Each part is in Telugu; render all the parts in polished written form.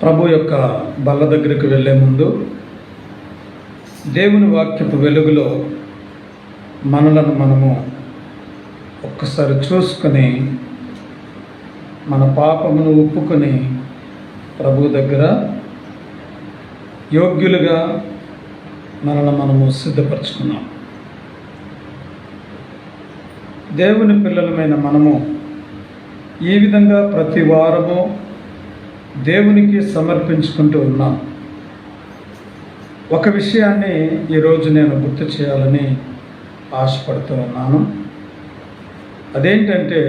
ప్రభు యొక్క బల్ల దగ్గరికి వెళ్ళే ముందు దేవుని వాక్యపు వెలుగులో మనలను మనము ఒక్కసారి చూసుకొని మన పాపమును ఒప్పుకొని ప్రభు దగ్గర యోగ్యులుగా మనల్ని మనము సిద్ధపరచుకున్నాం. దేవుని పిల్లలమైన మనము ఈ విధంగా ప్రతి వారము దేవునికి సమర్పించుకుంటూ ఉన్నాం. ఒక విషయాన్ని ఈరోజు నేను గుర్తు చేయాలని ఆశపడుతూ ఉన్నాను. అదేంటంటే,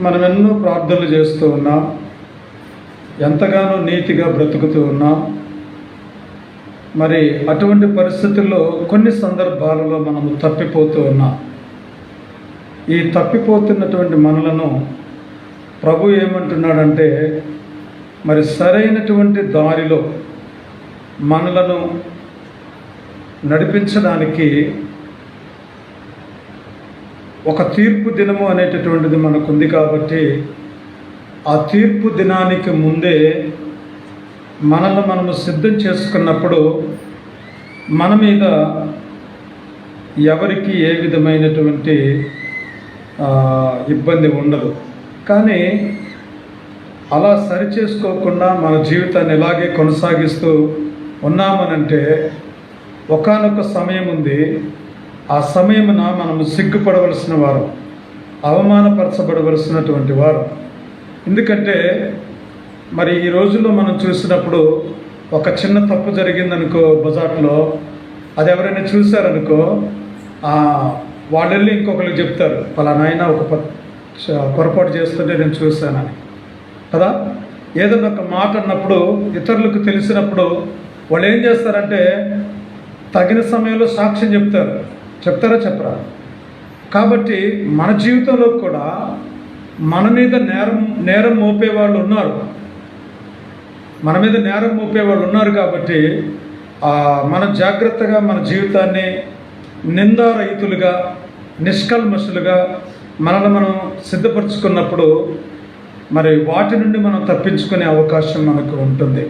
మనం ఎన్నో ప్రార్థనలు చేస్తూ ఉన్నాం, ఎంతగానో నీతిగా బ్రతుకుతూ ఉన్నాం. మరి అటువంటి పరిస్థితుల్లో కొన్ని సందర్భాలలో మనము తప్పిపోతూ ఉన్నాం. ఈ తప్పిపోతున్నటువంటి మనలను ప్రభు ఏమంటున్నాడంటే, మరి సరైనటువంటి దారిలో మనలను నడిపించడానికి ఒక తీర్పు దినము అనేటటువంటిది మనకుంది. కాబట్టి ఆ తీర్పు దినానికి ముందే మనల్ని మనము సిద్ధం చేసుకున్నప్పుడు మన మీద ఎవరికి ఏ విధమైనటువంటి ఇబ్బంది ఉండదు. కానీ అలా సరిచేసుకోకుండా మన జీవితాన్ని ఇలాగే కొనసాగిస్తూ ఉన్నామనంటే ఒకానొక సమయం ఉంది. ఆ సమయమున మనము సిగ్గుపడవలసిన వారు, అవమానపరచబడవలసినటువంటి వారు. ఎందుకంటే మరి ఈ రోజుల్లో మనం చూసినప్పుడు ఒక చిన్న తప్పు జరిగిందనుకో బజార్లో, అది ఎవరైనా చూశారనుకో వాళ్ళు వెళ్ళి ఇంకొకరికి చెప్తారు, పలానాయన ఒక పొరపాటు చేస్తుంటే నేను చూశానని కదా. ఏదన్నా ఒక మాట అన్నప్పుడు ఇతరులకు తెలిసినప్పుడు వాళ్ళు ఏం చేస్తారంటే తగిన సమయంలో సాక్ష్యం చెప్తారా చెప్పరా. కాబట్టి మన జీవితంలో కూడా మన మీద నేరం మోపేవాళ్ళు ఉన్నారు. మన మీద నేరం మోపేవాళ్ళు ఉన్నారు. కాబట్టి మన జాగ్రత్తగా మన జీవితాన్ని నిందారహితులుగా, నిష్కల్మషులుగా మనల్ని మనం సిద్ధపరచుకున్నప్పుడు మరి వాటి నుండి మనం తప్పించుకునే అవకాశం మనకు ఉంటుంది.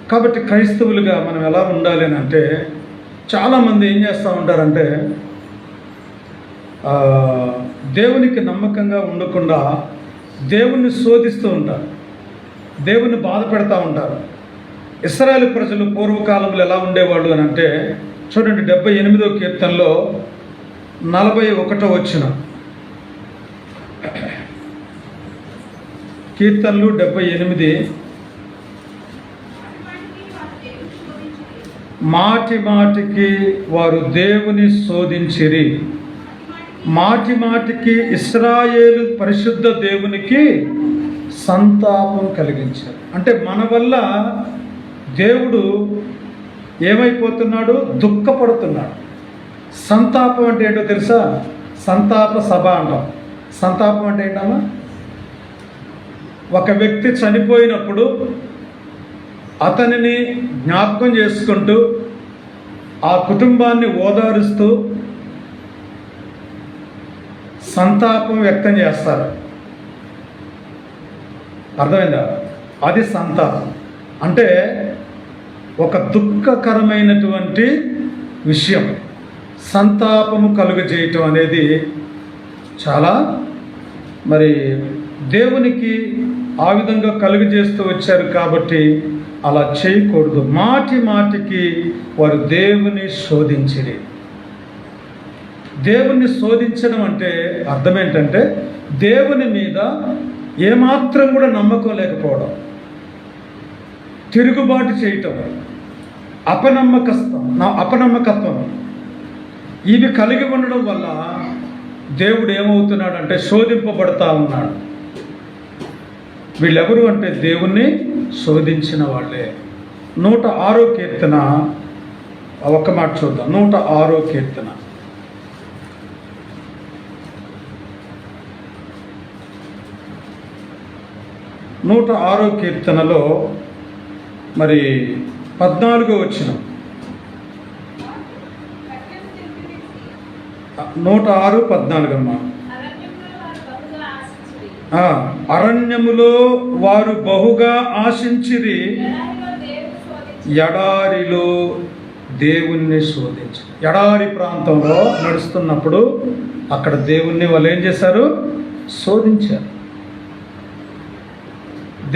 కాబట్టి క్రైస్తవులుగా మనం ఎలా ఉండాలి అని అంటే, చాలామంది ఏం చేస్తూ ఉంటారంటే దేవునికి నమ్మకంగా ఉండకుండా దేవుణ్ణి శోధిస్తూ ఉంటారు, దేవుణ్ణి బాధ పెడతా ఉంటారు. ఇశ్రాయేలు ప్రజలు పూర్వకాలంలో ఎలా ఉండేవాళ్ళు అని అంటే, చూడండి 78వ కీర్తనలో 41వ వచనం. కీర్తనలు 78. మాటి మాటికి వారు దేవుని శోధించిరి, మాటి మాటికి ఇశ్రాయేలు పరిశుద్ధ దేవునికి సంతాపం కలిగించారు. అంటే మన వల్ల దేవుడు ఏమైపోతున్నాడు? దుఃఖపడుతున్నాడు. సంతాపం అంటే ఏంటో తెలుసా? సంతాప సభ అంటాం. సంతాపం అంటే ఏంటమ్మా? ఒక వ్యక్తి చనిపోయినప్పుడు అతనిని జ్ఞాపకం చేసుకుంటూ ఆ కుటుంబాన్ని ఓదారుస్తూ సంతాపం వ్యక్తం చేస్తారు. అర్థమైందా? అది సంతాపం. అంటే ఒక దుఃఖకరమైనటువంటి విషయం. సంతాపము కలుగజేయటం అనేది చాలా మరి దేవునికి ఆ విధంగా కలుగజేస్తూ వచ్చారు. కాబట్టి అలా చేయకూడదు. మాటి మాటికి వారు దేవుని శోధించిరి. దేవుణ్ణి శోధించడం అంటే అర్థం ఏంటంటే, దేవుని మీద ఏమాత్రం కూడా నమ్మకం లేకపోవడం, తిరుగుబాటు చేయటం, అపనమ్మకత్వం ఇవి కలిగి ఉండడం వల్ల దేవుడు ఏమవుతున్నాడంటే శోధింపబడతా ఉన్నాడు. వీళ్ళెవరు అంటే దేవుణ్ణి శోధించిన వాళ్ళే. 106వ కీర్తన ఒక్క మాట చూద్దాం. 106వ కీర్తన 106వ కీర్తనలో మరి 14వ వచనం. 106:14 అమ్మా. అరణ్యములో వారు బహుగా ఆశించిరి, ఎడారిలో దేవుణ్ణి శోధించు. ఎడారి ప్రాంతంలో నడుస్తున్నప్పుడు అక్కడ దేవుణ్ణి వాళ్ళు ఏం చేశారు? శోధించారు.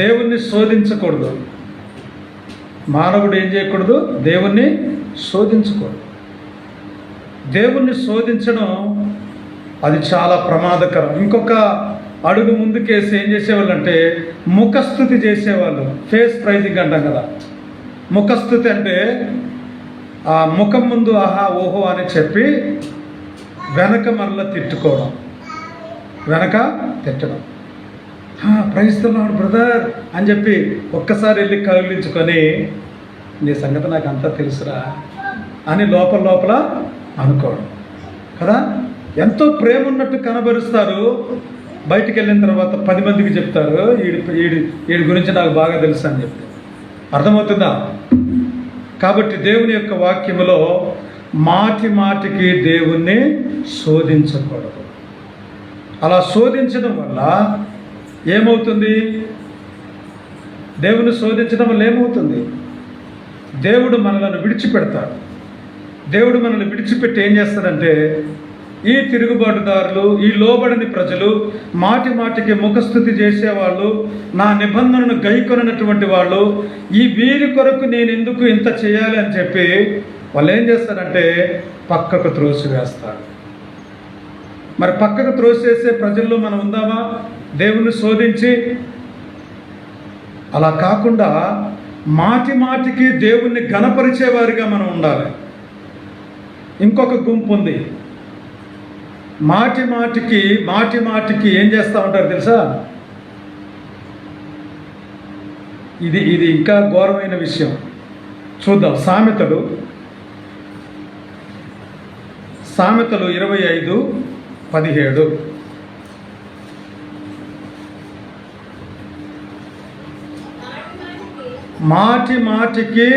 దేవుణ్ణి శోధించకూడదు. మానవుడు ఏం చేయకూడదు? దేవుణ్ణి శోధించకూడదు. దేవుణ్ణి శోధించడం అది చాలా ప్రమాదకరం. ఇంకొక అడుగు ముందుకేసి ఏం చేసేవాళ్ళు అంటే ముఖస్థుతి చేసేవాళ్ళు. ఫేస్ ప్రైజింగ్ అంటాం కదా. ముఖస్థుతి అంటే ఆ ముఖం ముందు ఆహా ఓహో అని చెప్పి వెనక మరలా తిట్టుకోవడం, వెనక తిట్టడం. ప్రైజ్ ది లార్డ్ బ్రదర్ అని చెప్పి ఒక్కసారి వెళ్ళి కౌగిలించుకొని నీ సంగతి నాకు అంతా తెలుసురా అని లోపల లోపల అనుకోవడం కదా. ఎంతో ప్రేమ ఉన్నట్టు కనబరుస్తారు. బయటికి వెళ్ళిన తర్వాత 10 మందికి చెప్తారు వీడి గురించి నాకు బాగా తెలుసు అని చెప్తే. అర్థమవుతుందా? కాబట్టి దేవుని యొక్క వాక్యములో మాటి మాటికి దేవుణ్ణి శోధించకూడదు. అలా శోధించడం వల్ల ఏమవుతుంది? దేవుని శోధించడం వల్ల ఏమవుతుంది? దేవుడు మనలను విడిచిపెడతాడు. దేవుడు మనల్ని విడిచిపెట్టి ఏం చేస్తాడంటే ఈ తిరుగుబాటుదారులు, ఈ లోబడని ప్రజలు, మాటి మాటికి ముఖస్థుతి చేసేవాళ్ళు, నా నిబంధనను గైకొనటువంటి వాళ్ళు, ఈ వీరి కొరకు నేను ఎందుకు ఇంత చేయాలి అని చెప్పి వాళ్ళు ఏం చేస్తారంటే పక్కకు త్రోసివేస్తారు. మరి పక్కకు త్రోసేసే ప్రజల్లో మనం ఉందామా? దేవుణ్ణి శోధించి అలా కాకుండా మాటి మాటికి దేవుణ్ణి ఘనపరిచేవారిగా మనం ఉండాలి. ఇంకొక గుంపు ఉంది, మాటి మాటికి ఏం చేస్తూ ఉంటారు తెలుసా? ఇది ఇంకా ఘోరమైన విషయం. చూద్దాం. సామెతలు 25:17. మాటికి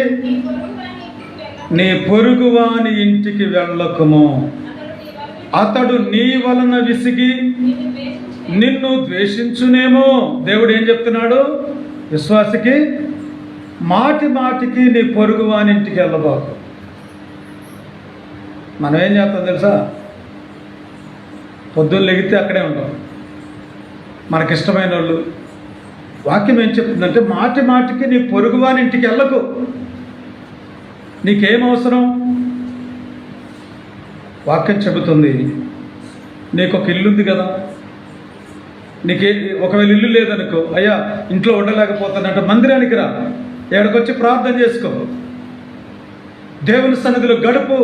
నీ పొరుగువాని ఇంటికి వెళ్ళకుము, అతడు నీ వలన విసిగి నిన్ను ద్వేషించునేమో. దేవుడు ఏం చెప్తున్నాడు విశ్వాసికి? మాటికి నీ పొరుగువాని ఇంటికి వెళ్ళబాకు. మనం ఏం చేస్తాం తెలుసా? పొద్దున్న లెగితే అక్కడే ఉంటాం. మనకిష్టమైన వాళ్ళు. వాక్యం ఏం చెప్తుందంటే మాటికి నీ పొరుగువాని ఇంటికి వెళ్ళకు. నీకేం అవసరం? వాక్యం చెబుతుంది నీకు ఒక ఇల్లు ఉంది కదా, నీకే ఒకవేళ ఇల్లు లేదనుకో, అయ్యా ఇంట్లో ఉండలేకపోతానంటే మందిరానికి రా, ఎక్కడికొచ్చి ప్రార్థన చేసుకో, దేవుని సన్నిధిలో గడుపు,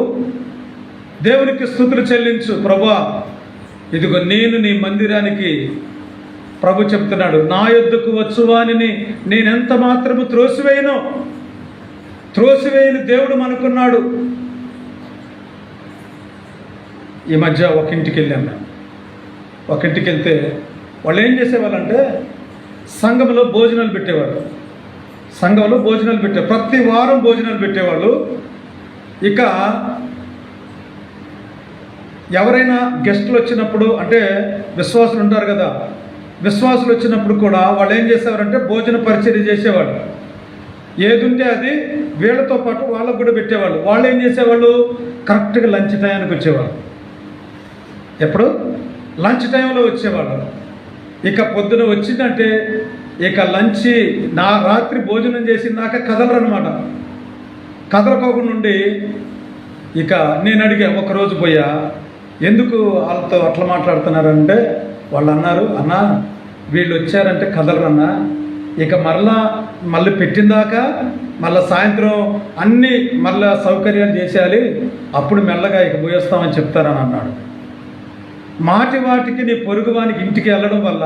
దేవునికి స్తుతులు చెల్లించు. ప్రభువా ఇదిగో నేను నీ మందిరానికి, ప్రభు చెప్తున్నాడు, నా యొద్దకు వచ్చువానిని నేనెంత మాత్రము త్రోసివేయను దేవుడు మనకున్నాడు. ఈ మధ్య ఒక ఇంటికి వెళ్ళాను నేను. ఒక ఇంటికి వెళ్తే వాళ్ళు ఏం చేసేవాళ్ళంటే సంఘంలో భోజనాలు పెట్టేవారు. ప్రతి వారం భోజనాలు పెట్టేవాళ్ళు. ఇక ఎవరైనా గెస్టులు వచ్చినప్పుడు, అంటే విశ్వాసులు ఉంటారు కదా, విశ్వాసులు వచ్చినప్పుడు కూడా వాళ్ళు ఏం చేసేవారంటే భోజన పరిచర్య చేసేవాళ్ళు. ఏది ఉంటే అది వీళ్ళతో పాటు వాళ్ళకు కూడా పెట్టేవాళ్ళు. వాళ్ళు ఏం చేసేవాళ్ళు? కరెక్ట్గా లంచ్ టైంకి వచ్చేవాళ్ళు. ఎప్పుడు? లంచ్ టైంలో వచ్చేవాళ్ళు. ఇక పొద్దున వచ్చిందంటే ఇక రాత్రి భోజనం చేసినాక కదలరనమాట. కదలకోకుండా నుండి ఇక నేను అడిగా, ఒకరోజు పోయా, ఎందుకు వాళ్ళతో అట్లా మాట్లాడుతున్నారంటే వాళ్ళు అన్నారు, అన్నా వీళ్ళు వచ్చారంటే కదలరన్నా, ఇక మళ్ళీ పెట్టిందాకా మళ్ళీ సాయంత్రం అన్నీ మళ్ళీ సౌకర్యాలు చేసేయాలి, అప్పుడు మెల్లగా ఇక పోయేస్తామని చెప్తారని అన్నాడు. మాటికి నీ పొరుగువానికి ఇంటికి వెళ్ళడం వల్ల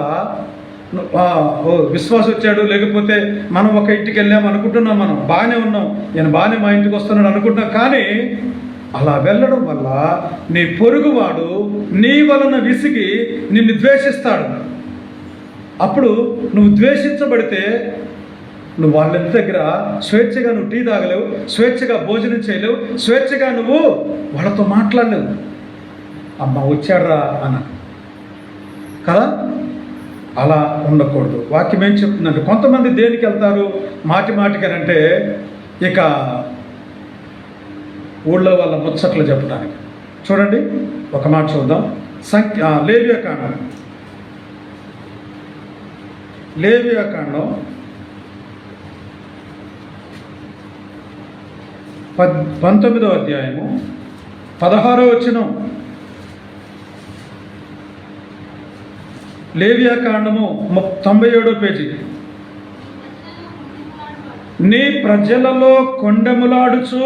విశ్వాసం వచ్చాడు, లేకపోతే మనం ఒక ఇంటికి వెళ్ళాము అనుకుంటున్నాం, మనం బాగానే ఉన్నాం, ఈయన బాగానే మా ఇంటికి వస్తున్నాడు అనుకుంటున్నాం. కానీ అలా వెళ్ళడం వల్ల నీ పొరుగువాడు నీ వలన విసిగి నిన్ను ద్వేషిస్తాడు. అప్పుడు నువ్వు ద్వేషించబడితే నువ్వు వాళ్ళ దగ్గర స్వేచ్ఛగా నువ్వు టీ తాగలేవు, స్వేచ్ఛగా భోజనం చేయలేవు, స్వేచ్ఛగా నువ్వు వాళ్ళతో మాట్లాడలేవు. అమ్మ వచ్చాడ్రా అన్న కదా. అలా ఉండకూడదు. వాక్యం ఏం చెప్తుందంటే, కొంతమంది దేనికి వెళ్తారు మాటి మాటికనంటే, ఇక ఊళ్ళో వాళ్ళ ముచ్చట్లు చెప్పడానికి. చూడండి, ఒక మాట చూద్దాం. లేవియాకాండం 19వ అధ్యాయము 16వ వచనం. లేవియాకాండము 97వ పేజీ. నీ ప్రజలలో కొండెములాడుచు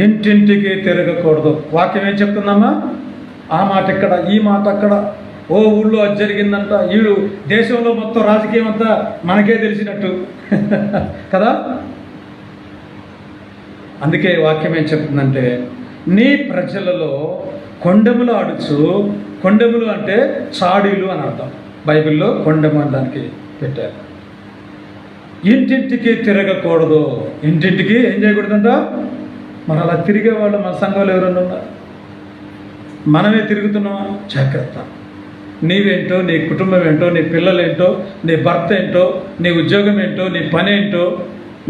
ఇంటింటికి తిరగకూడదు. వాక్యం ఏం చెప్తుందమ్మా? ఆ మాట ఇక్కడ, ఈ మాట అక్కడ. ఓ ఊళ్ళో అది జరిగిందంట, వీడు దేశంలో మొత్తం రాజకీయం అంతా మనకే తెలిసినట్టు కదా. అందుకే వాక్యం ఏం చెప్తుందంటే, నీ ప్రజలలో కొండెములు ఆడుచు. కొండెములు అంటే చాడీలు అని అర్థం. బైబిల్లో కొండెము అని దానికి పెట్టారు. ఇంటింటికి తిరగకూడదు. ఇంటింటికి ఏం చేయకూడదంట? మరి అలా తిరిగేవాళ్ళు మన సంఘంలో ఎవరైనా ఉన్నారు? మనమే తిరుగుతున్నామా? జాగ్రత్త. నీవేంటో, నీ కుటుంబం ఏంటో, నీ పిల్లలేంటో, నీ భర్త ఏంటో, నీ ఉద్యోగం ఏంటో, నీ పని ఏంటో,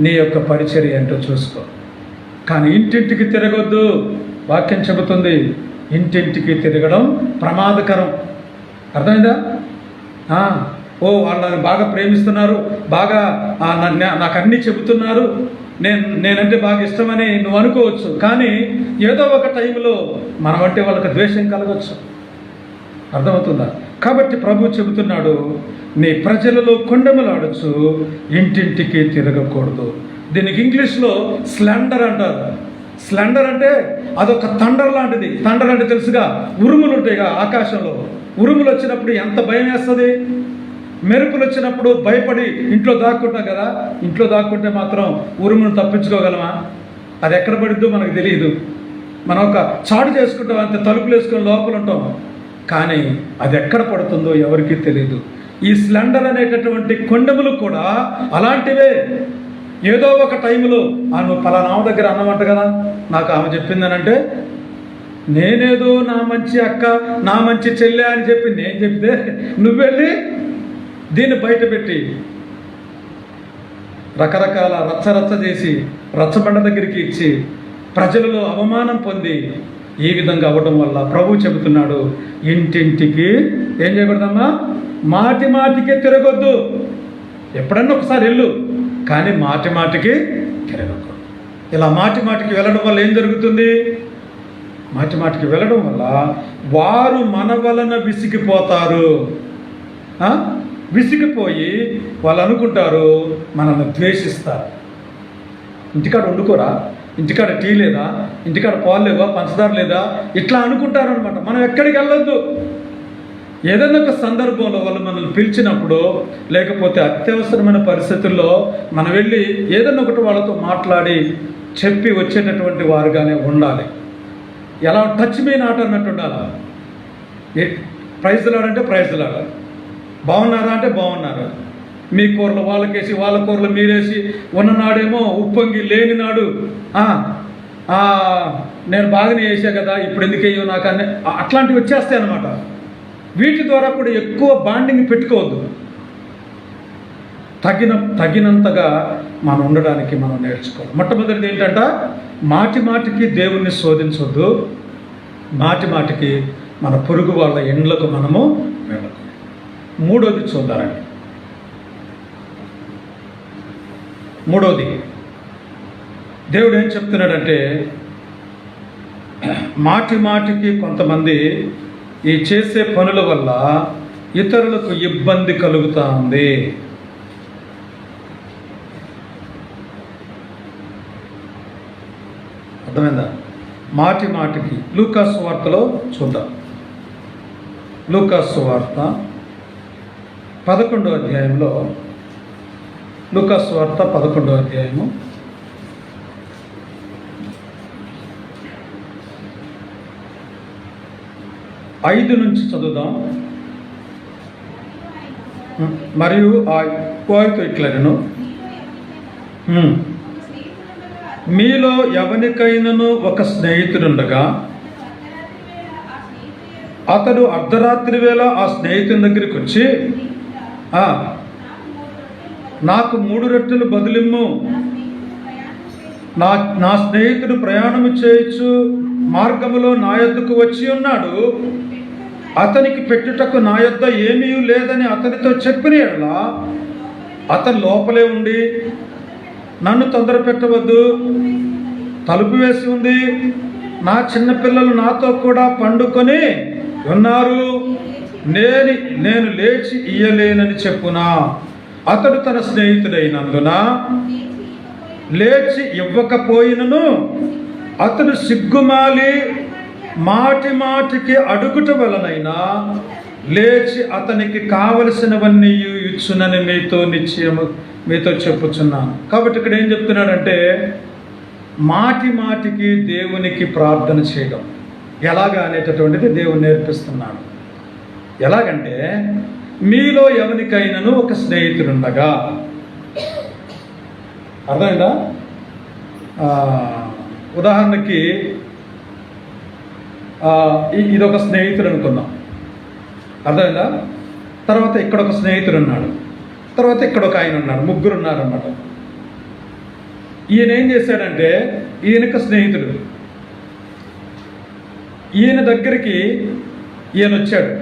నీ యొక్క పరిచర్య ఏంటో చూసుకో. కానీ ఇంటింటికి తిరగొద్దు. వాక్యం చెబుతుంది, ఇంటింటికి తిరగడం ప్రమాదకరం. అర్థమైందా? వాళ్ళు నన్ను బాగా ప్రేమిస్తున్నారు, బాగా నాకు అన్నీ చెబుతున్నారు, నేనంటే బాగా ఇష్టమని నువ్వు అనుకోవచ్చు. కానీ ఏదో ఒక టైంలో మనమంటే వాళ్ళకి ద్వేషం కలగవచ్చు. అర్థమవుతుందా? కాబట్టి ప్రభు చెబుతున్నాడు, నీ ప్రజలలో కొండెములాడచ్చు, ఇంటింటికి తిరగకూడదు. దీనికి ఇంగ్లీష్లో స్లెండర్ అంటారు. స్లెండర్ అంటే అదొక థండర్ లాంటిది. థండర్ అంటే తెలుసుగా, ఉరుములు ఉంటాయిగా ఆకాశంలో. ఉరుములు వచ్చినప్పుడు ఎంత భయం వేస్తుంది. మెరుపులు వచ్చినప్పుడు భయపడి ఇంట్లో దాక్కుంటాం కదా. ఇంట్లో దాక్కుంటే మాత్రం ఉరుమును తప్పించుకోగలమా? అది ఎక్కడ పడిద్దో మనకు తెలియదు. మనం ఒక చాటు చేసుకుంటాం అంతే, తలుపులు వేసుకొని లోపల ఉంటాం. కానీ అది ఎక్కడ పడుతుందో ఎవరికీ తెలియదు. ఈ స్లెండర్ అనేటటువంటి కొండెములు కూడా అలాంటివే. ఏదో ఒక టైంలో నువ్వు పలానా దగ్గర అన్నమాట కదా, నాకు ఆమె చెప్పిందనంటే, నేనేదో నా మంచి అక్క, నా మంచి చెల్లె అని చెప్పి నేను చెప్తే నువ్వెళ్ళి దీన్ని బయట పెట్టి రకరకాల రచ్చరచ్చ చేసి రచ్చబండ దగ్గరికి ఇచ్చి ప్రజలలో అవమానం పొంది ఈ విధంగా అవ్వడం వల్ల ప్రభు చెబుతున్నాడు, ఇంటింటికి ఏం చేయకూడదమ్మా? మాటి మాటికి తిరగొద్దు. ఎప్పుడన్నా ఒకసారి వెళ్ళు, కానీ మాటి మాటికి తిరగకూడదు. ఇలా మాటి మాటికి వెళ్ళడం వల్ల ఏం జరుగుతుంది? మాటి మాటికి వెళ్ళడం వల్ల వారు మన వలన విసిగిపోతారు. విసిగిపోయి వాళ్ళు అనుకుంటారు మనల్ని ద్వేషిస్తారు. ఇంటికాడ వండుకోరా, ఇంటికాడ టీ లేదా, ఇంటికాడ పాలు లేవా, పంచదార లేదా, ఇట్లా అనుకుంటారు అనమాట. మనం ఎక్కడికి వెళ్ళొద్దు. ఏదైనా ఒక సందర్భంలో వాళ్ళు మనల్ని పిలిచినప్పుడు, లేకపోతే అత్యవసరమైన పరిస్థితుల్లో మనం వెళ్ళి ఏదైనా ఒకటి వాళ్ళతో మాట్లాడి చెప్పి వచ్చేటటువంటి వారుగానే ఉండాలి. ఎలా టచ్ మీ నాట్ అన్నట్టు ఉండాలి. ప్రైజ్లాడంటే ప్రైజ్లాడాలి, బాగున్నారా అంటే బాగున్నారా. మీ కూరలు వాళ్ళకేసి, వాళ్ళ కూరలు మీరేసి, ఉన్ననాడేమో ఉప్పొంగి లేని నాడు నేను బాగానే వేసా కదా, ఇప్పుడు ఎందుకు వేయో నాకు అని అట్లాంటివి వచ్చేస్తాయి అన్నమాట. వీటి ద్వారా కూడా ఎక్కువ బాండింగ్ పెట్టుకోవద్దు. తగినంతగా మనం ఉండడానికి మనం నేర్చుకోవాలి. మొట్టమొదటిది ఏంటంట, మాటి మాటికి దేవుణ్ణి శోధించవద్దు. మాటి మాటికి మన పొరుగు వాళ్ళ ఇండ్లకు మనము వెళ్ళకూడదు. మూడోది చూద్దారండి. మూడోది దేవుడు ఏం చెప్తున్నాడంటే, మాటి మాటికి కొంతమంది ఈ చేసే పనుల వల్ల ఇతరులకు ఇబ్బంది కలుగుతూ ఉంది. అర్థమైందా? మాటి మాటికి లూకాసు వార్తలో చూద్దాం. లూకాసు వార్త 11వ అధ్యాయంలో, లూకాసు వార్త 11వ అధ్యాయము 5 నుంచి చదువుదాం. మరియు ఆ వారితో ఇట్లనెను, మీలో ఎవరికైనాను ఒక స్నేహితుడుండగా అతడు అర్ధరాత్రి వేళ ఆ స్నేహితుని దగ్గరికి వచ్చి, నాకు 3 రొట్టెలు బదులిమ్ము, నా స్నేహితుడు ప్రయాణము చేయొచ్చు మార్గములో నా యొద్దకు వచ్చి ఉన్నాడు, అతనికి పెట్టుటకు నా యొద్ద ఏమీ లేదని అతనితో చెప్పిన యెడల అతను లోపలే ఉండి, నన్ను తొందర పెట్టవద్దు, తలుపు వేసి ఉంది, నా చిన్నపిల్లలు నాతో కూడా పండుకొని ఉన్నారు, నేను లేచి ఇయ్యలేనని చెప్పునా. అతడు తన స్నేహితుడైనందున లేచి ఇవ్వకపోయినను అతడు సిగ్గుమాలి మాటి మాటికి అడుగుట వలనైనా లేచి అతనికి కావలసినవన్నీ ఇచ్చునని మీతో చెప్పుచున్నాను. కాబట్టి ఇక్కడ ఏం చెప్తున్నాడంటే, మాటి మాటికి దేవునికి ప్రార్థన చేయడం ఎలాగా అనేటటువంటిది దేవుడు నేర్పిస్తున్నాడు. ఎలాగంటే, మీలో ఎవరికైనాను ఒక స్నేహితుడుండగా, అర్థమైందా? ఉదాహరణకి ఇదొక స్నేహితుడు అనుకుందాం, అర్థమైందా? తర్వాత ఇక్కడ ఒక స్నేహితుడు ఉన్నాడు, తర్వాత ఇక్కడ ఒక ఆయన ఉన్నాడు, ముగ్గురు ఉన్నారన్నమాట. ఈయన ఏం చేశాడంటే, ఈయనకు స్నేహితుడు, ఈయన దగ్గరికి ఈయన వచ్చాడు,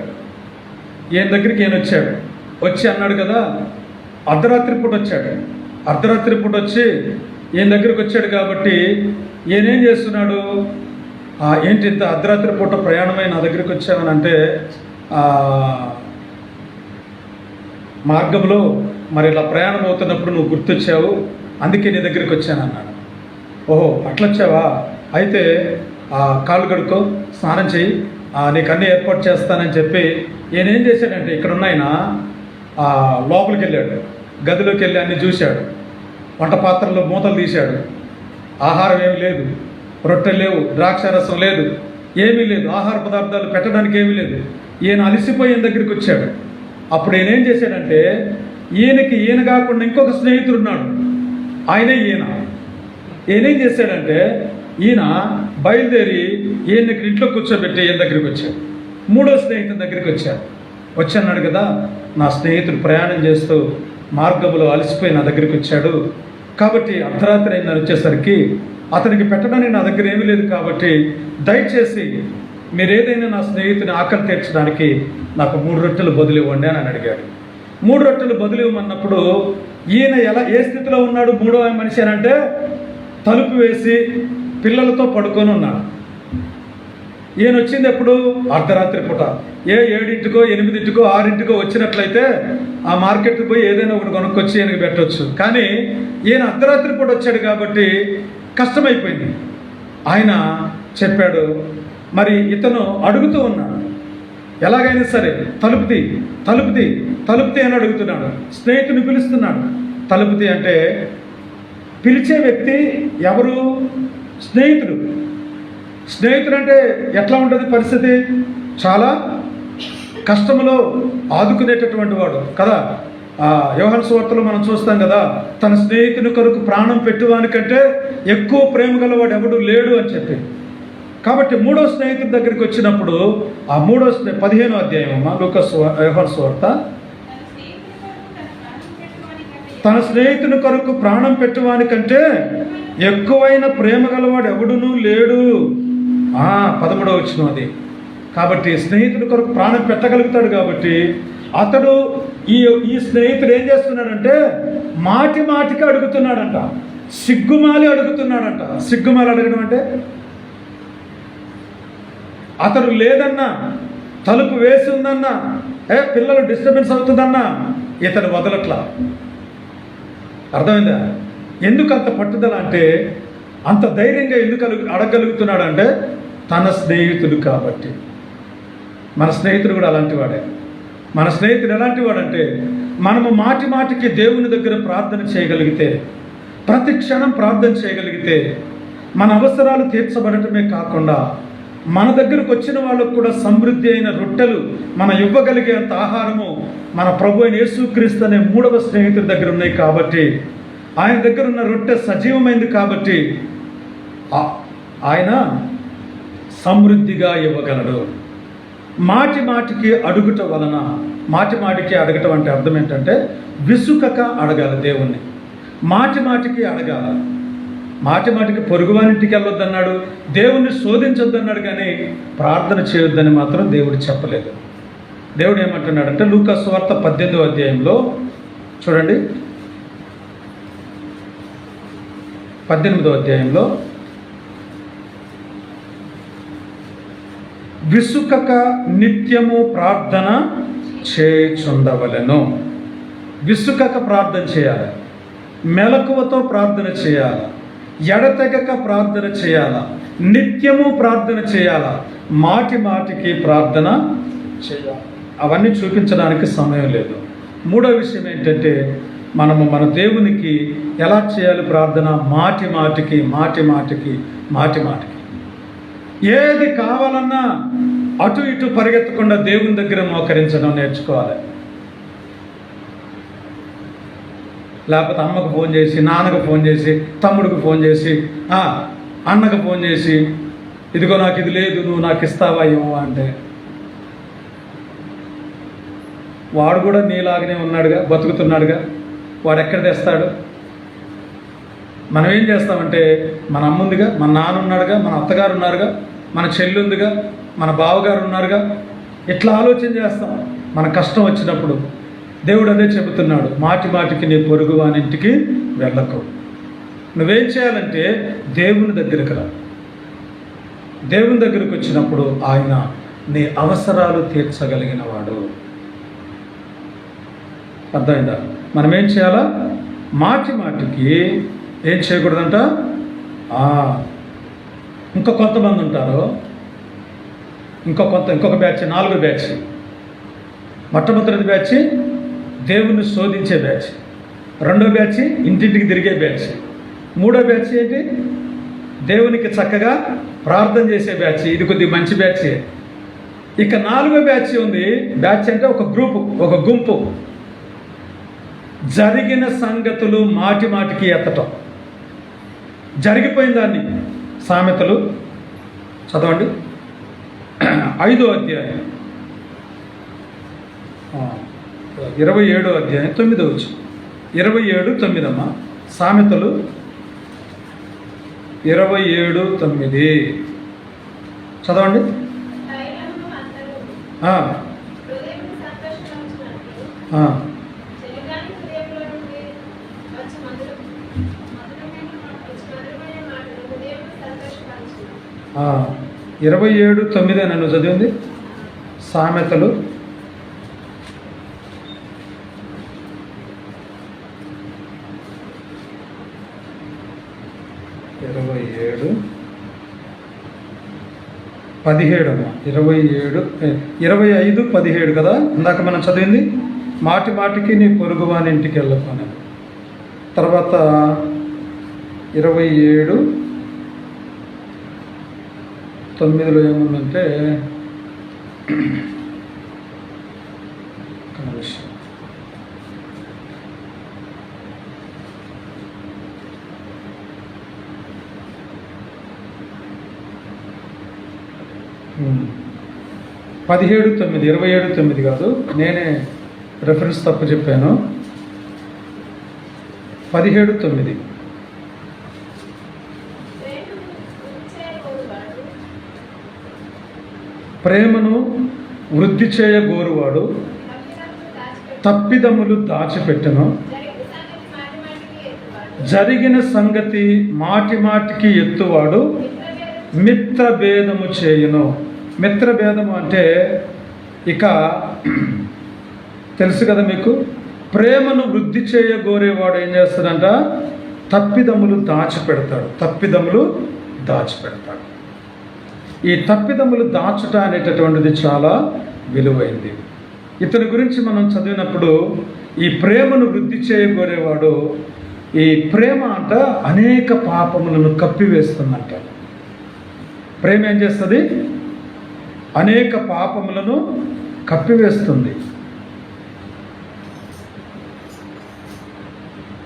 వచ్చి అన్నాడు కదా, అర్ధరాత్రి పూట వచ్చాడు. అర్ధరాత్రి పూట వచ్చి ఈయన దగ్గరికి వచ్చాడు కాబట్టి ఈయన ఏం చేస్తున్నాడు, ఏంటి ఇంత అర్ధరాత్రి పూట ప్రయాణమై నా దగ్గరికి వచ్చావని అంటే, మార్గంలో మరి ఇలా ప్రయాణం అవుతున్నప్పుడు నువ్వు గుర్తొచ్చావు, అందుకే నీ దగ్గరికి వచ్చాను అన్నాడు. ఓహో అట్లొచ్చావా, అయితే కాళ్ళు కడుక్కో, స్నానం చేయి, నీకు అన్నీ ఏర్పాటు చేస్తానని చెప్పి ఈయన ఏం చేశాడంటే, ఇక్కడ ఉన్న ఆయన లోపలికి వెళ్ళాడు, గదిలోకి వెళ్ళి అన్నీ చూశాడు, వంట పాత్రలో మూతలు తీశాడు, ఆహారం ఏమీ లేదు, రొట్టెలు లేవు, ద్రాక్షారసం లేదు, ఏమీ లేదు, ఆహార పదార్థాలు పెట్టడానికి ఏమీ లేదు. ఈయన అలసిపోయి ఈయన దగ్గరికి వచ్చాడు. అప్పుడు ఈయన ఏం చేశాడంటే, ఈయన కాకుండా ఇంకొక స్నేహితుడు ఉన్నాడు, ఆయనే ఈయన. ఈయనేం చేశాడంటే, ఈయన బయలుదేరి ఈయన ఇంట్లో కూర్చోబెట్టి ఈయన దగ్గరికి వచ్చాడు. 3వ స్నేహితుని దగ్గరికి వచ్చి అన్నాడు కదా, నా స్నేహితుడు ప్రయాణం చేస్తూ మార్గంలో అలసిపోయి నా దగ్గరికి వచ్చాడు, కాబట్టి అర్ధరాత్రి అయిన వచ్చేసరికి అతనికి పెట్టడానికి నా దగ్గర ఏమీ లేదు, కాబట్టి దయచేసి మీరు ఏదైనా నా స్నేహితుని ఆకలి తీర్చడానికి నాకు 3 రొట్టెలు బదులు ఇవ్వండి అని అడిగాడు. 3 రొట్టెలు బదులు ఇవ్వమన్నప్పుడు ఈయన ఏ స్థితిలో ఉన్నాడు, 3వ మనిషి అని అంటే, తలుపు వేసి పిల్లలతో పడుకొని ఉన్నాడు. ఈయన వచ్చింది ఎప్పుడు, అర్ధరాత్రి పూట. 7:00కో 8:00కో 6:00కో వచ్చినట్లయితే ఆ మార్కెట్కి పోయి ఏదైనా ఒకటి కొనుక్కొచ్చి ఈయనకి పెట్టవచ్చు. కానీ ఈయన అర్ధరాత్రి పూట వచ్చాడు కాబట్టి కష్టమైపోయింది. ఆయన చెప్పాడు, మరి ఇతను అడుగుతూ ఉన్నాడు, ఎలాగైనా సరే తలుపుతి అని అడుగుతున్నాడు. స్నేహితుని పిలుస్తున్నాడు. తలుపుతి అంటే పిలిచే వ్యక్తి ఎవరు, స్నేహితుడు అంటే ఎట్లా ఉంటుంది పరిస్థితి, చాలా కష్టంలో ఆదుకునేటటువంటి వాడు కదా. యోహాను సువార్తలో మనం చూస్తాం కదా, తన స్నేహితుని కొరకు ప్రాణం పెట్టువానికంటే ఎక్కువ ప్రేమ గలవాడు ఎవడు లేడు అని చెప్పి. కాబట్టి 3వ స్నేహితుడి దగ్గరికి వచ్చినప్పుడు, ఆ 15వ అధ్యాయం యోహాను సువార్త, తన స్నేహితుని కొరకు ప్రాణం పెట్టువానికంటే ఎక్కువైన ప్రేమ గలవాడు ఎవడునూ లేడు. 13వ వచనం అది. కాబట్టి స్నేహితుడి కొరకు ప్రాణం పెట్టగలుగుతాడు కాబట్టి అతడు ఈ స్నేహితుడు ఏం చేస్తున్నాడంటే, మాటికి అడుగుతున్నాడంట, సిగ్గుమాలి అడుగుతున్నాడంట. సిగ్గుమాలి అడగడం అంటే, అతడు లేదన్నా, తలుపు వేసి ఉందన్నా, పిల్లలు డిస్టర్బెన్స్ అవుతుందన్నా ఇతడు వదలట్లా. అర్థమైందా? ఎందుకు అంత పట్టుదల అంటే, అంత ధైర్యంగా ఎందుకు అడగగలుగుతున్నాడు అంటే, తన స్నేహితుడు కాబట్టి. మన స్నేహితుడు కూడా అలాంటి వాడే. మన స్నేహితుడు ఎలాంటి వాడంటే, మనము మాటికి దేవుని దగ్గర ప్రార్థన చేయగలిగితే, ప్రతి క్షణం ప్రార్థన చేయగలిగితే, మన అవసరాలు తీర్చబడటమే కాకుండా మన దగ్గరకు వచ్చిన వాళ్ళకు కూడా సమృద్ధి అయిన రొట్టెలు మనం ఇవ్వగలిగేంత ఆహారము మన ప్రభు అయిన యేసుక్రీస్తు అనే 3వ స్నేహితుడి దగ్గర ఉన్నాయి. కాబట్టి ఆయన దగ్గర ఉన్న రొట్టె సజీవమైంది కాబట్టి ఆయన సమృద్ధిగా ఇవ్వగలడు. మాటి మాటికి అడుగుట వలన, మాటి మాటికి అడగటం అంటే అర్థం ఏంటంటే విసుకక అడగాలి దేవుణ్ణి. మాటి మాటికి అడగాల. మాటి మాటికి పొరుగువానింటికి వెళ్ళొద్దన్నాడు, దేవుణ్ణి శోధించొద్దన్నాడు, కానీ ప్రార్థన చేయొద్దని మాత్రం దేవుడు చెప్పలేదు. దేవుడు ఏమంటున్నాడంటే లూకా సువార్త 18వ అధ్యాయంలో చూడండి, 18వ అధ్యాయంలో విసుకక నిత్యము ప్రార్థన చేయుచుండవలెను. విసుకక ప్రార్థన చేయాలి, మెలకువతో ప్రార్థన చేయాలి, ఎడతెగక ప్రార్థన చేయాలా, నిత్యము ప్రార్థన చేయాలా, మాటి మాటికి ప్రార్థన చేయాలి. అవన్నీ చూపించడానికి సమయం లేదు. మూడో విషయం ఏంటంటే మనము మన దేవునికి ఎలా చేయాలి ప్రార్థన? మాటి మాటికి, మాటి మాటికి, మాటి మాటికి. ఏది కావాలన్నా అటు ఇటు పరిగెత్తకుండా దేవుని దగ్గర మోకరించడం నేర్చుకోవాలి. లేకపోతే అమ్మకు ఫోన్ చేసి, నాన్నకు ఫోన్ చేసి, తమ్ముడికి ఫోన్ చేసి, అన్నకు ఫోన్ చేసి, ఇదిగో నాకు ఇది లేదు, నువ్వు నాకు ఇస్తావా ఏమో అంటే, వాడు కూడా నీలాగనే ఉన్నాడుగా, బతుకుతున్నాడుగా, వాడు ఎక్కడ తెస్తాడు? మనం ఏం చేస్తామంటే, మన అమ్మ ఉందిగా, మన నాన్న ఉన్నాడుగా, మన అత్తగారు ఉన్నారుగా, మన చెల్లి ఉందిగా, మన బావగారు ఉన్నారుగా, ఇట్లా ఆలోచన చేస్తాం మన కష్టం వచ్చినప్పుడు. దేవుడు అదే చెబుతున్నాడు, మాటి మాటికి నీ పొరుగు వానింటికి వెళ్ళకు. నువ్వేం చేయాలంటే దేవుని దగ్గరికి రా. దేవుని దగ్గరికి వచ్చినప్పుడు ఆయన నీ అవసరాలు తీర్చగలిగిన వాడు. అర్థమైందా? మనం ఏం చేయాలా? మాటి మాటికి ఏం చేయకూడదంట. ఇంకా కొంతమంది ఉంటారు, ఇంకొక బ్యాచ్, 4వ బ్యాచ్. మొట్టమొదటి బ్యాచ్ దేవుణ్ణి శోధించే బ్యాచ్, 2వ బ్యాచ్ ఇంటింటికి తిరిగే బ్యాచ్, 3వ బ్యాచ్ ఏంటి? దేవునికి చక్కగా ప్రార్థన చేసే బ్యాచ్. ఇది కొద్దిగా మంచి బ్యాచ్. ఇక 4వ బ్యాచ్ ఉంది. బ్యాచ్ అంటే ఒక గ్రూపు, ఒక గుంపు. జరిగిన సంగతులు మాటి మాటికి ఎత్తటం. జరిగిపోయిన దాన్ని సామెతలు చదవండి, 5వ అధ్యాయం 27వ అధ్యాయం 9వ వచనం. 27:9 సామెతలు 27:9 చదవండి. ఆ 27:9 నన్ను చదివింది. సామెతలు 27:17 25:17 కదా ఇందాక మనం చదివింది. మాటి మాటికి నీ పొరుగువాని ఇంటికి వెళ్ళకు. తర్వాత 27:9 ఏముందంటే విషయం 17:9 27:9 కాదు, నేనే రెఫరెన్స్ తప్పు చెప్పాను. 17:9 ప్రేమను వృద్ధి చేయగోరువాడు తప్పిదములు దాచిపెట్టెను, జరిగిన సంగతి మాటి మాటికి ఎత్తువాడు మిత్రభేదము చేయును. మిత్రభేదము అంటే ఇక తెలుసు కదా మీకు. ప్రేమను వృద్ధి చేయగోరేవాడు ఏం చేస్తాడంట? తప్పిదములు దాచిపెడతాడు. ఈ తప్పిదములు దాచుట అనేటటువంటిది చాలా విలువైంది. ఇతని గురించి మనం చదివినప్పుడు ఈ ప్రేమను వృద్ధి చేయగోరేవాడు, ఈ ప్రేమ అంట అనేక పాపములను కప్పివేస్తుందంట. ప్రేమ ఏం చేస్తుంది? అనేక పాపములను కప్పివేస్తుంది.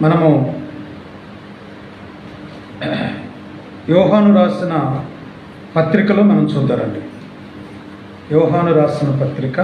మనము యోహాను రాసిన పత్రికలో మనం చూద్దారండి. యోహాను రాసిన పత్రిక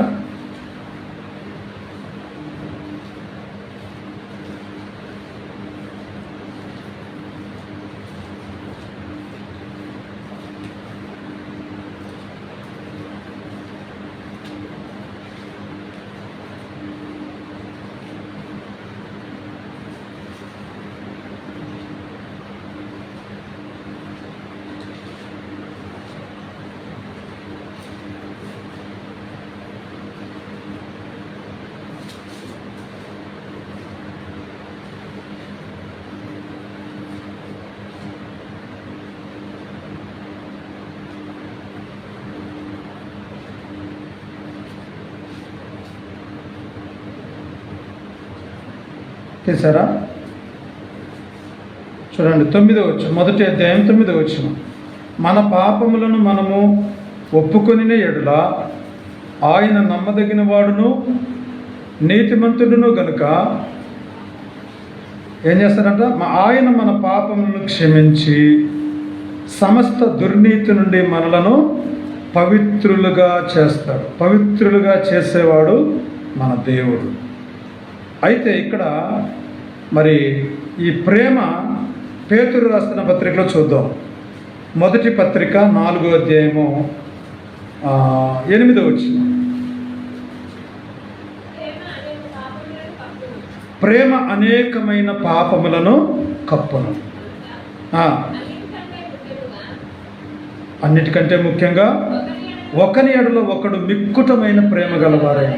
9 చేశారా? చూడండి, 9వ వచనం, మొదటి అధ్యాయం 9వ వచనం. మన పాపములను మనము ఒప్పుకొనిన ఎడల ఆయన నమ్మదగిన వాడును నీతిమంతుడును గనుక ఏం చేస్తారంట? ఆయన మన పాపములను క్షమించి సమస్త దుర్నీతి నుండి మనలను పవిత్రులుగా చేస్తాడు. పవిత్రులుగా చేసేవాడు మన దేవుడు. అయితే ఇక్కడ మరి ఈ ప్రేమ పేతురు రాసిన పత్రికలో చూద్దాం. మొదటి పత్రిక 4వ అధ్యాయము 8వ వచనం. ప్రేమ అనేకమైన పాపములను కప్పును. అన్నిటికంటే ముఖ్యంగా ఒకని ఎడలో ఒకడు మిక్కుటమైన ప్రేమ గలవారైన.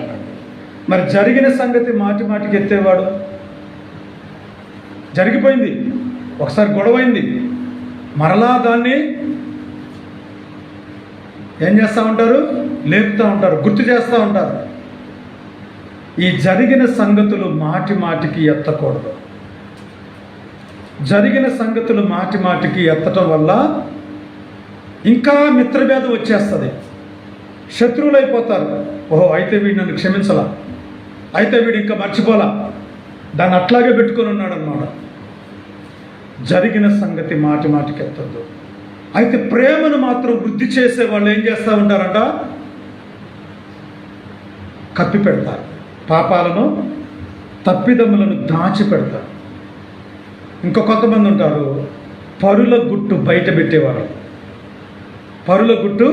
మరి జరిగిన సంగతి మాటి మాటికి ఎత్తేవాడు. జరిగిపోయింది, ఒకసారి గొడవైంది, మరలా దాన్ని ఏం చేస్తూ ఉంటారు? లేపుతూ ఉంటారు, గుర్తు చేస్తూ ఉంటారు. ఈ జరిగిన సంగతులు మాటి మాటికి ఎత్తకూడదు. జరిగిన సంగతులు మాటి మాటికి ఎత్తటం వల్ల ఇంకా మిత్రభేదం వచ్చేస్తుంది. శత్రువులు అయిపోతారు. ఓహో, అయితే వీడు నన్ను క్షమించలా, అయితే వీడు ఇంకా మర్చిపోలా, దాన్ని అట్లాగే పెట్టుకొని ఉన్నాడు అన్నమాట. జరిగిన సంగతి మాటి మాటికి ఎత్తద్దు. అయితే ప్రేమను మాత్రం వృద్ధి చేసే వాళ్ళు ఏం చేస్తూ ఉంటారంట? కప్పి పెడతారు, పాపాలను తప్పిదములను దాచిపెడతారు. ఇంకా కొంతమంది ఉంటారు, పరుల గుట్టు బయట పెట్టేవారు. పరుల గుట్టు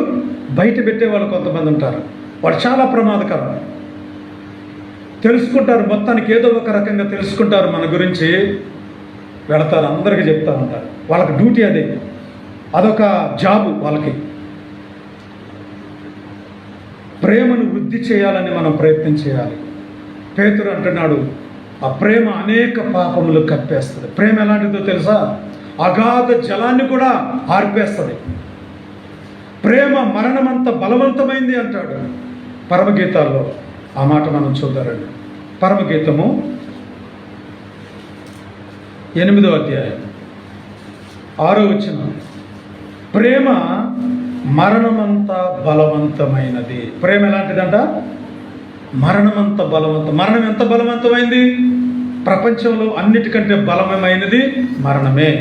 బయట పెట్టేవాళ్ళు కొంతమంది ఉంటారు. వాళ్ళు చాలా ప్రమాదకరం. తెలుసుకుంటారు, మొత్తానికి ఏదో ఒక రకంగా తెలుసుకుంటారు మన గురించి, వెళతారు, అందరికీ చెప్తా ఉంటారు. వాళ్ళకి డ్యూటీ అదే, అదొక జాబు వాళ్ళకి. ప్రేమను వృద్ధి చేయాలని మనం ప్రయత్నం చేయాలి. పేతురు అంటున్నాడు, ఆ ప్రేమ అనేక పాపములు కప్పేస్తుంది. ప్రేమ ఎలాంటిదో తెలుసా? అగాధ జలాన్ని కూడా ఆర్పేస్తుంది. ప్రేమ మరణమంత బలవంతమైంది అంటాడు పరమగీతాల్లో. ఆ మాట మనం చూద్దారండి. పరమగీతము 8వ అధ్యాయం 6వ వచనం. ప్రేమ మరణమంత బలవంతమైనది. ప్రేమ ఎలాంటిదంట? మరణమంత బలవంతం. మరణం ఎంత బలవంతమైంది? ప్రపంచంలో అన్నిటికంటే బలమైనది మరణమే.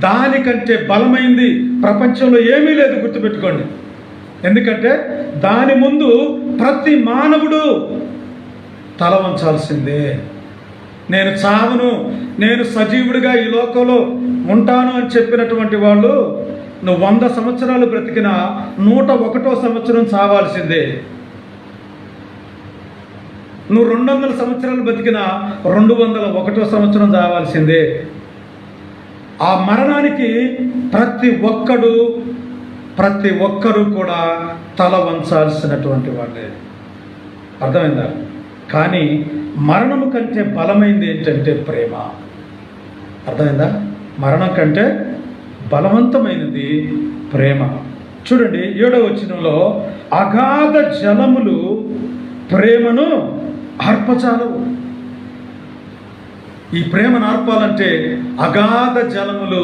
దానికంటే బలమైంది ప్రపంచంలో ఏమీ లేదు, గుర్తుపెట్టుకోండి. ఎందుకంటే దాని ముందు ప్రతి మానవుడు తల వంచాల్సిందే. నేను చావను, నేను సజీవుడిగా ఈ లోకంలో ఉంటాను అని చెప్పినటువంటి వాళ్ళు, నువ్వు 100 సంవత్సరాలు బ్రతికినా 101వ సంవత్సరం చావాల్సిందే. నువ్వు 200 సంవత్సరాలు బతికినా 201వ సంవత్సరం చావాల్సిందే. ఆ మరణానికి ప్రతి ఒక్కరు కూడా తల వంచాల్సినటువంటి వాళ్ళే. అర్థమైందా? కానీ మరణము కంటే బలమైంది ఏంటంటే ప్రేమ. అర్థమైందా? మరణం కంటే బలవంతమైనది ప్రేమ. చూడండి, 7వ వచనంలో, అగాధ జలములు ప్రేమను ఆర్పజాలవు. ఈ ప్రేమను ఆర్పాలంటే అగాధ జలములు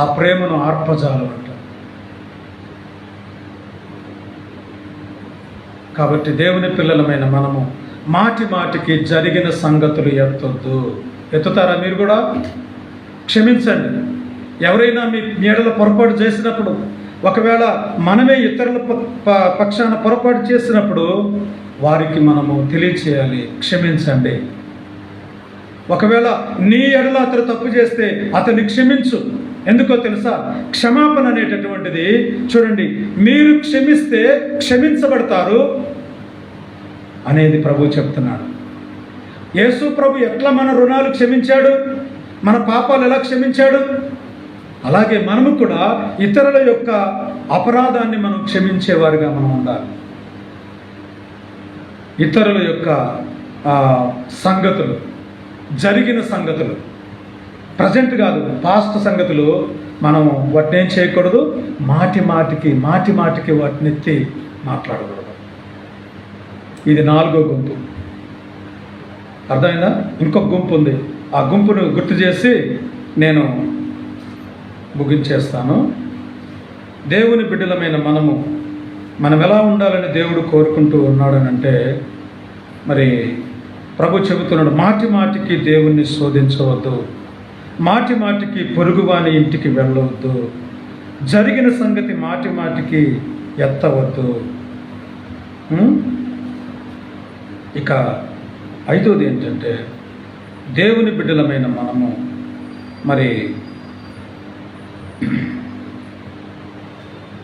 ఆ ప్రేమను ఆర్పజాలవు అంట. కాబట్టి దేవుని పిల్లలమైన మనము మాటి మాటికి జరిగిన సంగతులు ఎత్తొద్దు. ఎత్తుతారా మీరు కూడా? క్షమించండి. ఎవరైనా మీ ఎడల పొరపాటు చేసినప్పుడు ఒకవేళ మనమే ఇతరుల పక్షాన పొరపాటు చేసినప్పుడు వారికి మనము తెలియచేయాలి, క్షమించండి. ఒకవేళ నీ ఎడల అతను తప్పు చేస్తే అతన్ని క్షమించు. ఎందుకో తెలుసా? క్షమాపణ అనేటటువంటిది, చూడండి, మీరు క్షమిస్తే క్షమించబడతారు అనేది ప్రభు చెప్తున్నాడు. యేసు ప్రభు ఎట్లా మన రుణాలు క్షమించాడు, మన పాపాలు ఎలా క్షమించాడు, అలాగే మనము కూడా ఇతరుల యొక్క అపరాధాన్ని మనం క్షమించేవారుగా మనం ఉండాలి. ఇతరుల యొక్క సంగతులు, జరిగిన సంగతులు, ప్రజెంట్ కాదు, పాస్ట్ సంగతులు మనం వాటిని ఏం చేయకూడదు, మాటి మాటికి వాటిని ఎత్తి మాట్లాడకూడదు. ఇది 4వ గుంపు. అర్థమైందా? ఇంకొక గుంపు ఉంది. ఆ గుంపును గుర్తు చేసి నేను ముగించేస్తాను. దేవుని బిడ్డలమైన మనం ఎలా ఉండాలని దేవుడు కోరుకుంటూ ఉన్నాడనంటే, మరి ప్రభు చెబుతున్నాడు, మాటికి దేవుణ్ణి శోధించవద్దు, మాటికి పొరుగువాని ఇంటికి వెళ్ళవద్దు, జరిగిన సంగతి మాటికి ఎత్తవద్దు. ఇక 5వది ఏంటంటే, దేవుని బిడ్డలమైన మనము మరి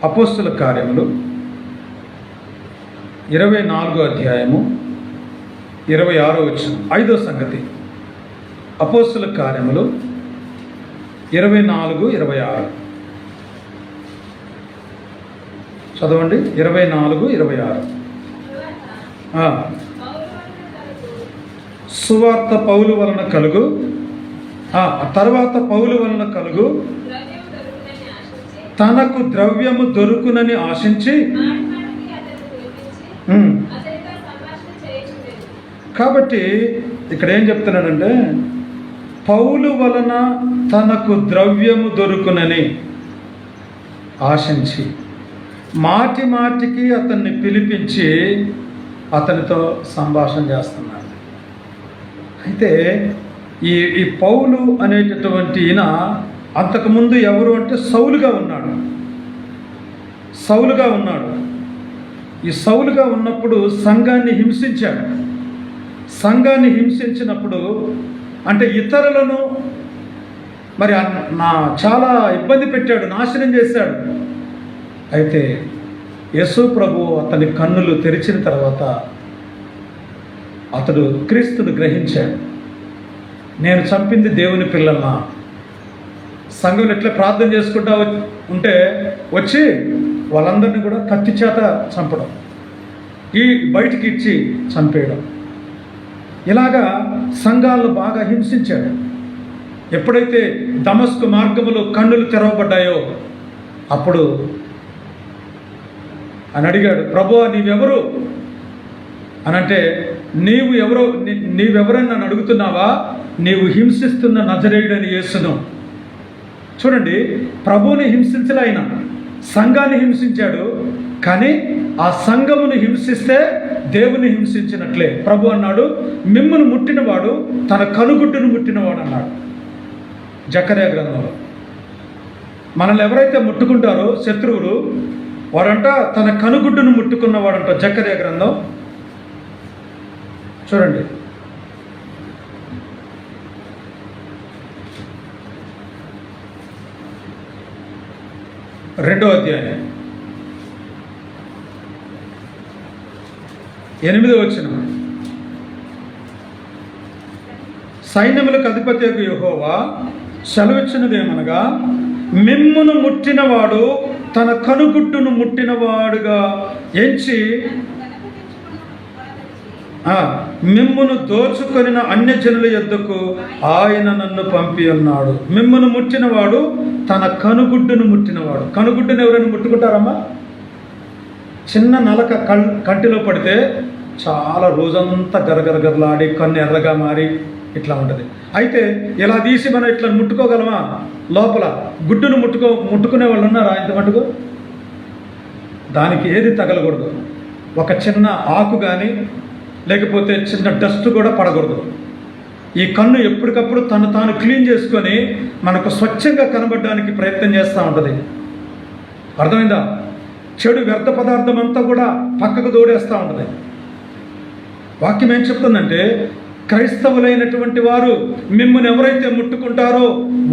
అపోస్తుల కార్యములు 24వ అధ్యాయము 26వ వచనం. 5వ సంగతి, అపోస్తుల కార్యములు 24-26 చదవండి. 24-26. సువార్త పౌలు వలన కలుగు, తర్వాత పౌలు వలన కలుగు తనకు ద్రవ్యము దొరుకునని ఆశించి, కాబట్టి ఇక్కడ ఏం చెప్తున్నాడంటే, పౌలు వలన తనకు ద్రవ్యము దొరుకునని ఆశించి మాటికి అతన్ని పిలిపించి అతనితో సంభాషణ చేస్తున్నాడు. అయితే ఈ పౌలు అనేటటువంటి ఈయన అంతకుముందు ఎవరు అంటే సౌలుగా ఉన్నాడు. ఈ సౌలుగా ఉన్నప్పుడు సంఘాన్ని హింసించాడు. సంఘాన్ని హింసించినప్పుడు అంటే ఇతరులను మరి చాలా ఇబ్బంది పెట్టాడు, నాశనం చేశాడు. అయితే యేసు ప్రభు అతని కన్నులు తెరిచిన తర్వాత అతడు క్రీస్తును గ్రహించాడు. నేను చంపింది దేవుని పిల్లల్నా? సంఘంలో ఎట్లా ప్రార్థన చేసుకుంటా ఉంటే వచ్చి వాళ్ళందరినీ కూడా కత్తి చేత చంపడం, బయటికి ఇచ్చి చంపేయడం, ఇలాగా సంఘాలను బాగా హింసించాడు. ఎప్పుడైతే దమస్కు మార్గములో కన్నులు తెరవబడ్డాయో అప్పుడు అని అడిగాడు, ప్రభువా నీవెవరు అనంటే, నీవెవరని నన్ను అడుగుతున్నావా? నీవు హింసిస్తున్న నజరేయుడని యేసును. చూడండి, ప్రభువుని హింసించలే, ఆయన సంఘాన్ని హింసించాడు. కానీ ఆ సంఘమును హింసిస్తే దేవుని హింసించినట్లే. ప్రభు అన్నాడు, మిమ్మును ముట్టినవాడు తన కనుగుడ్డును ముట్టినవాడు అన్నాడు జకర్యా గ్రంథంలో. మనల్ని ఎవరైతే ముట్టుకుంటారో శత్రువులు, వాడంట తన కనుగుడ్డును ముట్టుకున్నవాడంట జకర్యా గ్రంథం. చూడండి, రెండో అధ్యాయం 8వ వచనం. సైన్యములకు అధిపతియగు యెహోవా సెలవిచ్చినదేమనగా, మిమ్మును ముట్టినవాడు తన కనుగుడ్డును ముట్టినవాడుగా ఎంచి మిమ్మును దోచుకొనిన అన్యజనుల యొద్దకు ఆయన నన్ను పంపి ఉన్నాడు. మిమ్మును ముట్టినవాడు తన కనుగుడ్డును ముట్టినవాడు. కనుగుడ్డును ఎవరైనా ముట్టుకుంటారమ్మా? చిన్న నలక కంటిలో పడితే చాలా రోజంతా గరగరగరలాడి కన్ను ఎర్రగా మారి ఇట్లా ఉంటుంది. అయితే ఇలా తీసి మనం ఇట్లా ముట్టుకోగలమా? లోపల గుడ్డును ముట్టుకునే వాళ్ళు ఉన్నారా ఇంత మటుకు? దానికి ఏది తగలకూడదు. ఒక చిన్న ఆకు కానీ లేకపోతే చిన్న డస్ట్ కూడా పడకూడదు. ఈ కన్ను ఎప్పటికప్పుడు తను తాను క్లీన్ చేసుకొని మనకు స్వచ్ఛంగా కనబడడానికి ప్రయత్నం చేస్తూ ఉంటుంది. అర్థమైందా? చెడు వ్యర్థ పదార్థం అంతా కూడా పక్కకు దూరేస్తూ ఉంటుంది. వాక్యం ఏం చెప్తుందంటే, క్రైస్తవులైనటువంటి వారు మిమ్మల్ని ఎవరైతే ముట్టుకుంటారో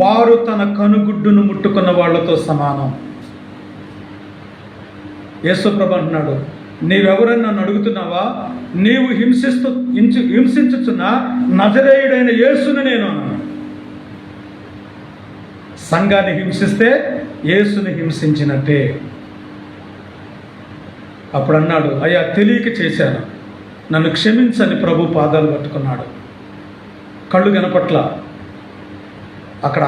వారు తన కనుగుడ్డును ముట్టుకున్న వాళ్ళతో సమానం. యేసుప్రభు అంటున్నాడు, నీవెవరని నన్ను అడుగుతున్నావా? నీవు హింసించుచున్న నజరేయుడైన యేసుని నేను అన్నాను. సంఘాన్ని హింసిస్తే యేసుని హింసించినట్టే. అప్పుడు అన్నాడు, అయ్యా తెలియక చేశాను, నన్ను క్షమించని ప్రభు పాదాలు పట్టుకున్నాడు. కళ్ళు కనపట్ల. అక్కడ